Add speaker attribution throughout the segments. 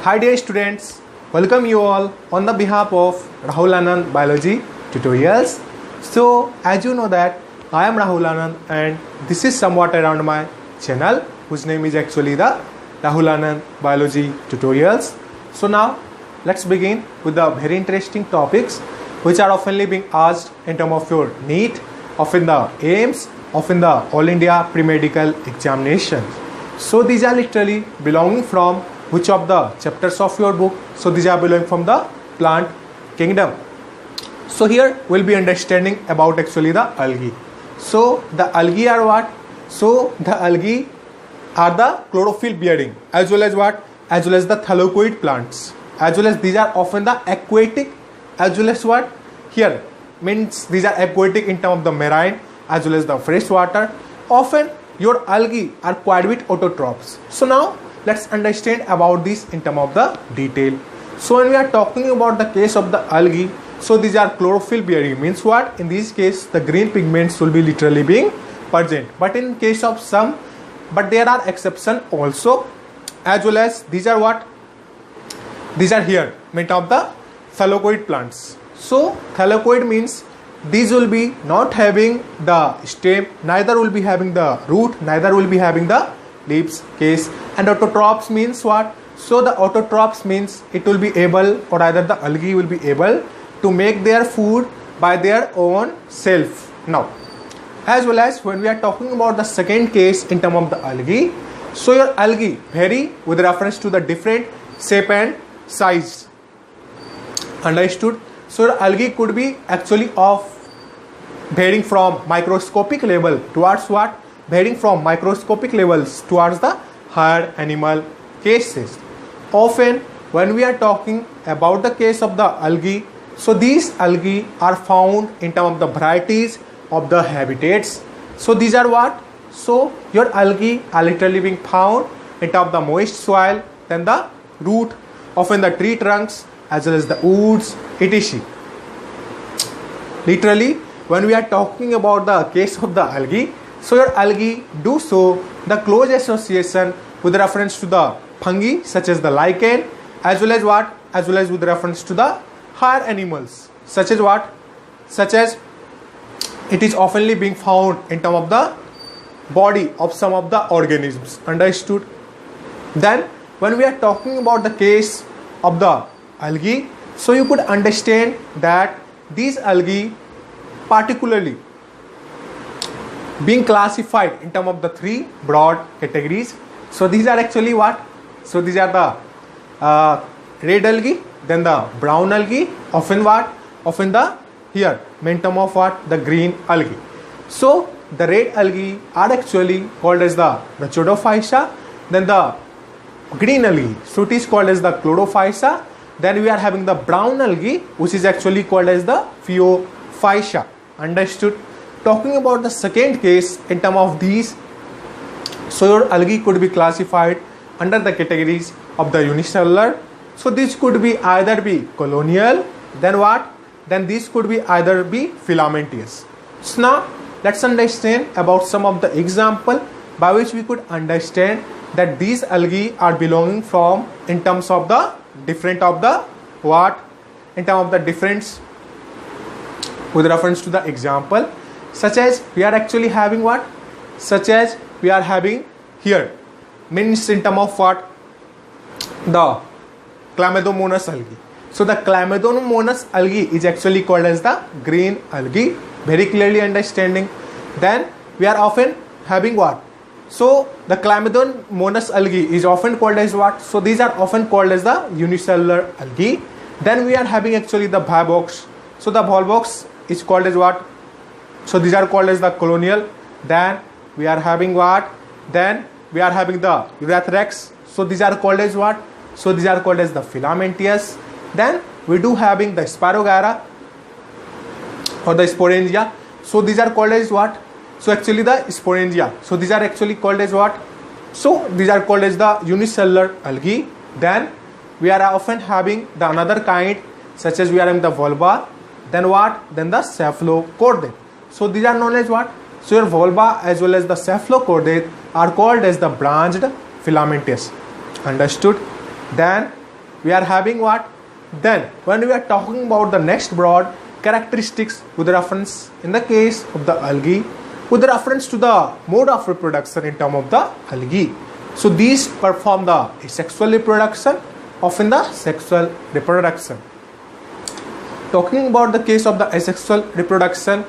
Speaker 1: Hi dear students, welcome you all on the behalf of RahulAnand Biology Tutorials. So as you know that I am Rahul Anand and this is somewhat around my channel whose name is actually the RahulAnand Biology Tutorials. So now let's begin with the very interesting topics which are oftenly being asked in terms of your Neet, of in the AIMS, of in the All India Pre-Medical Examinations. So these are literally belonging from which of the chapters of your book? So these are belonging from the plant kingdom. So here we'll be understanding about actually the algae. So the algae are what? So the algae are the chlorophyll bearing as well as what? As well as the thylakoid plants. As well as these are often the aquatic as well as what? Here means these are aquatic in terms of the marine as well as the fresh water. Often your algae are quite bit autotrophs. So now let's understand about this in terms of the detail. So when we are talking about the case of the algae, so these are chlorophyll bearing means what? In this case the green pigments will be literally being present. But in case of some, but there are exceptions also, as well as these are what? These are here meant of the thylakoid plants. So thylakoid means these will be not having the stem, neither will be having the root, neither will be having the leaves case. And autotrophs means what? So the autotrophs means it will be able, or either the algae will be able to make their food by their own self. Now as well as when we are talking about the second case in terms of the algae, so your algae vary with reference to the different shape and size. Understood? So your algae could be actually of varying from microscopic level towards what? Varying from microscopic levels towards the higher animal cases. Often when we are talking about the case of the algae, so these algae are found in terms of the varieties of the habitats. So these are what? So your algae are literally being found in terms of the moist soil, then the root, often the tree trunks as well as the woods, etc. Literally when we are talking about the case of the algae, so your algae do show the close association with reference to the fungi such as the lichen, as well as what? As well as with reference to the higher animals such as what? Such as it is oftenly being found in terms of the body of some of the organisms. Understood? Then when we are talking about the case of the algae, so you could understand that these algae particularly being classified in terms of the three broad categories. So these are actually what? So these are the red algae, then the brown algae, often what? Often the here main term of what? The green algae. So the red algae are actually called as the Rhachidophyta, then the green algae, so it is called as the Chlorophyta. Then we are having the brown algae which is actually called as the Phaeophyta. Understood? Talking about the second case in terms of these, so your algae could be classified under the categories of the unicellular. So this could be either be colonial, then what? Then this could be either be filamentous. So now let's understand about some of the example by which we could understand that these algae are belonging from in terms of the different of the what? In terms of the difference with reference to the example, such as we are actually having what? Such as we are having here means in terms of what? The Chlamydomonas algae. So the Chlamydomonas algae is actually called as the green algae. Very clearly understanding. Then we are often having what? So the Chlamydomonas algae is often called as what? So these are often called as the unicellular algae. Then we are having actually the Volvox. So the Volvox is called as what? So these are called as the colonial. Then we are having what? Then we are having the Eurythrax. So these are called as what? So these are called as the filamentous. Then we do having the Spirogyra or the Sporangia. So these are called as what? So actually the Sporangia. So these are actually called as what? So these are called as the unicellular algae. Then we are often having the another kind such as we are having the vulva. Then what? Then the cephalochordate. So these are known as what? So your vulva as well as the cephalochordate are called as the branched filamentous. Understood? Then we are having what? Then when we are talking about the next broad characteristics with reference in the case of the algae, with reference to the mode of reproduction in terms of the algae. So these perform the asexual reproduction, often the sexual reproduction. Talking about the case of the asexual reproduction,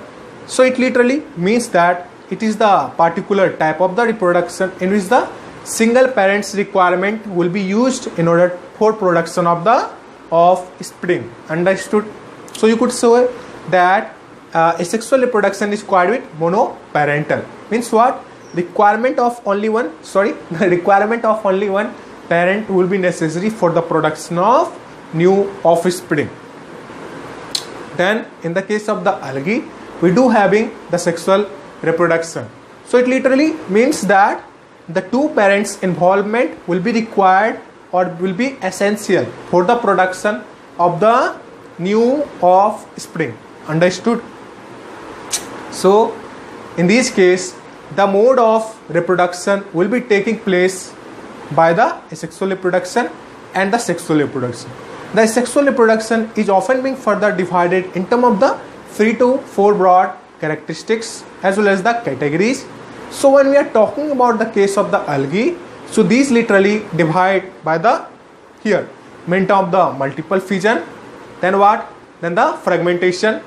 Speaker 1: so it literally means that it is the particular type of the reproduction in which the single parent's requirement will be used in order for production of the offspring. Understood? So you could say that asexual reproduction is quite with monoparental. Means what? The requirement of only one parent will be necessary for the production of new offspring. Then in the case of the algae, we do having the sexual reproduction. So it literally means that the two parents' involvement will be required or will be essential for the production of the new offspring. Understood? So in this case, the mode of reproduction will be taking place by the asexual reproduction and the sexual reproduction. The sexual reproduction is often being further divided in terms of the 3 to 4 broad characteristics as well as the categories. So when we are talking about the case of the algae, so these literally divide by the here in terms of the multiple fission, then what? Then the fragmentation,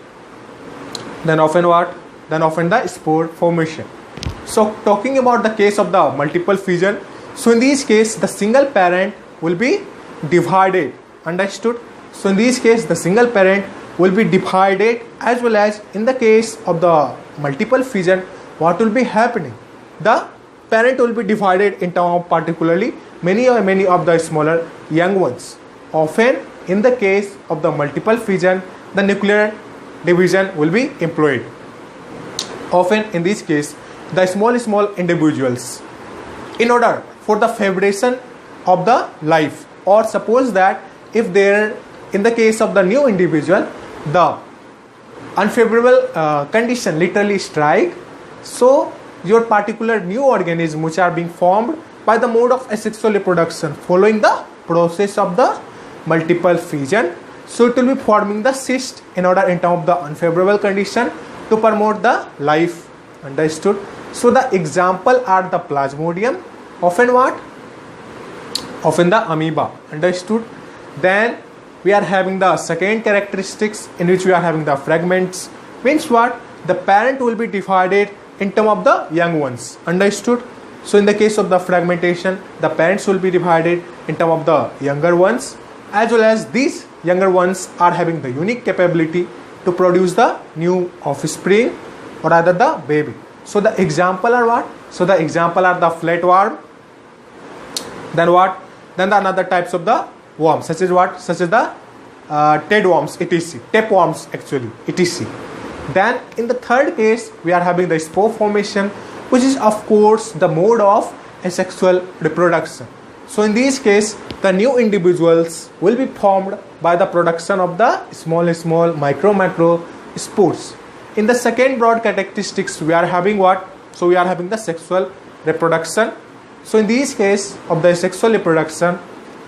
Speaker 1: then often what? Then often the spore formation. So talking about the case of the multiple fission, so in this case the single parent will be divided. Understood? So in this case the single parent will be divided, as well as in the case of the multiple fission, what will be happening? The parent will be divided in terms of particularly many of the smaller young ones. Often in the case of the multiple fission, the nuclear division will be employed. Often in this case, the small individuals, in order for the favoration of the life, or suppose that if there in the case of the new individual the unfavorable condition literally strike, so your particular new organism which are being formed by the mode of asexual reproduction following the process of the multiple fission, so it will be forming the cyst in order in terms of the unfavorable condition to promote the life. Understood? So the example are the plasmodium, often what? Often the amoeba. Understood? Then we are having the second characteristics in which we are having the fragments. Means what? The parent will be divided in terms of the young ones. Understood? So in the case of the fragmentation, the parents will be divided in terms of the younger ones, as well as these younger ones are having the unique capability to produce the new offspring or rather the baby. So the example are what? So the example are the flatworm. Then what? Then the another types of the worms, such as what? Such as the tapeworms, etc. Tapeworms actually, etc. Then in the third case, we are having the spore formation, which is of course the mode of asexual reproduction. So in this case, the new individuals will be formed by the production of the small macro spores. In the second broad characteristics, we are having what? So we are having the sexual reproduction. So in this case of the sexual reproduction,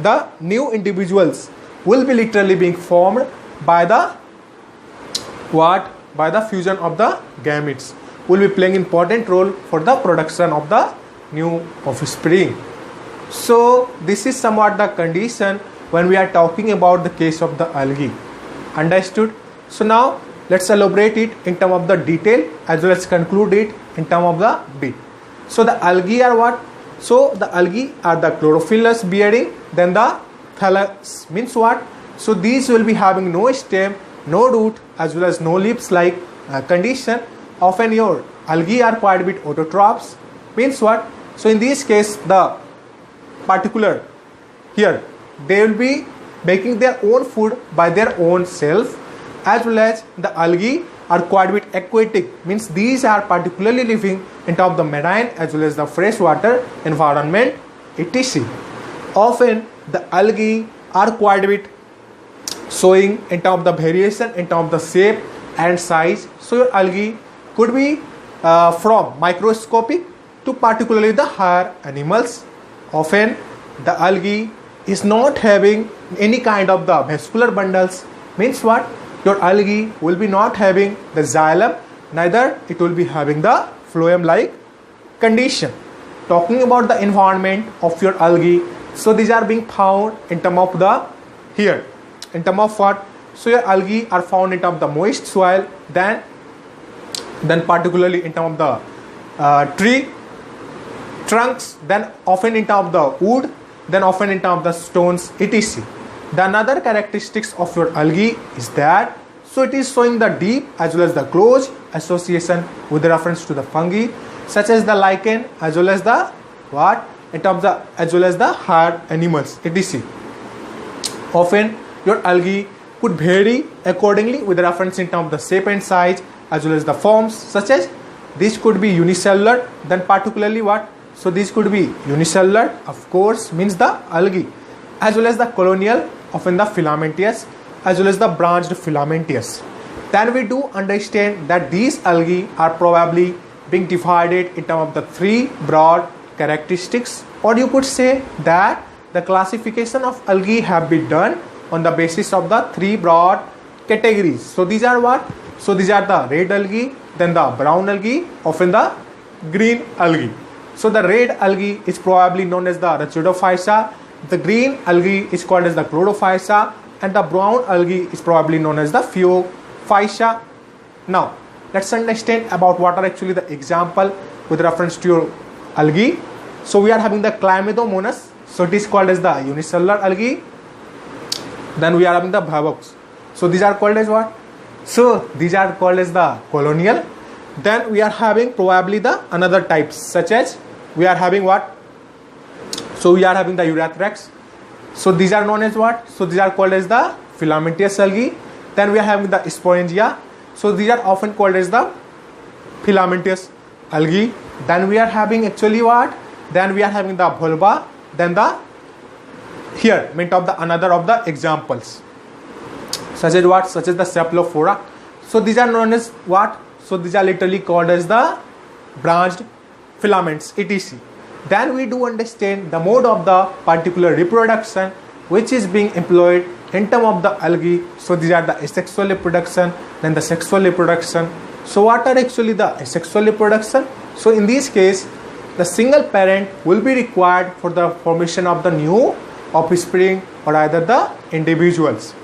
Speaker 1: the new individuals will be literally being formed by the what? By the fusion of the gametes, will be playing important role for the production of the new offspring. So this is somewhat the condition when we are talking about the case of the algae. Understood? So now let's elaborate it in terms of the detail as well as conclude it in terms of the bit. So the algae are what? So the algae are the chlorophyllous bearing, then the thallus means what? So these will be having no stem, no root as well as no leaves like condition. Often your algae are quite a bit autotrophs, means what? So in this case the particular here they will be making their own food by their own self, as well as the algae are quite a bit aquatic, means these are particularly living in top of the marine as well as the freshwater environment, etc. Often the algae are quite a bit showing in terms of the variation in terms of the shape and size. So your algae could be from microscopic to particularly the higher animals. Often the algae is not having any kind of the vascular bundles, means what? Your algae will be not having the xylem, neither it will be having the phloem like condition. Talking about the environment of your algae, so these are being found in term of the here, in term of what? So your algae are found in term of the moist soil, then particularly in term of the tree trunks, then often in term of the wood, then often in term of the stones, etc. The another characteristics of your algae is that so it is showing the deep as well as the close association with reference to the fungi, such as the lichen as well as the what? In terms of as well as the hard animals, etc. Often your algae could vary accordingly with reference in terms of the shape and size as well as the forms, such as this could be unicellular, then particularly what? So this could be unicellular, of course, means the algae, as well as the colonial, often the filamentous, as well as the branched filamentous. Then we do understand that these algae are probably being divided in terms of the three broad characteristics, or you could say that the classification of algae have been done on the basis of the three broad categories. So these are what? So these are the red algae, then the brown algae, often the green algae. So the red algae is probably known as the Rhachidophysa, the green algae is called as the Chlorophysa, and the brown algae is probably known as the Phaeophysa. Now let's understand about what are actually the example with reference to your algae. So we are having the Chlamydomonas, so it is called as the unicellular algae. Then we are having the Bhavox, so these are called as what? So these are called as the colonial. Then we are having probably the another types, such as we are having what? So we are having the Eurythrax, so these are known as what? So these are called as the filamentous algae. Then we are having the Sporangia, so these are often called as the filamentous algae. Then we are having actually what? Then we are having the Volva, then the here meant of the another of the examples, such as what? Such as the Cephalophora. So these are known as what? So these are literally called as the branched filaments, etc. Then we do understand the mode of the particular reproduction which is being employed in term of the algae. So these are the asexual reproduction, then the sexual reproduction. So what are actually the asexual reproduction? So in this case, the single parent will be required for the formation of the new offspring or either the individuals.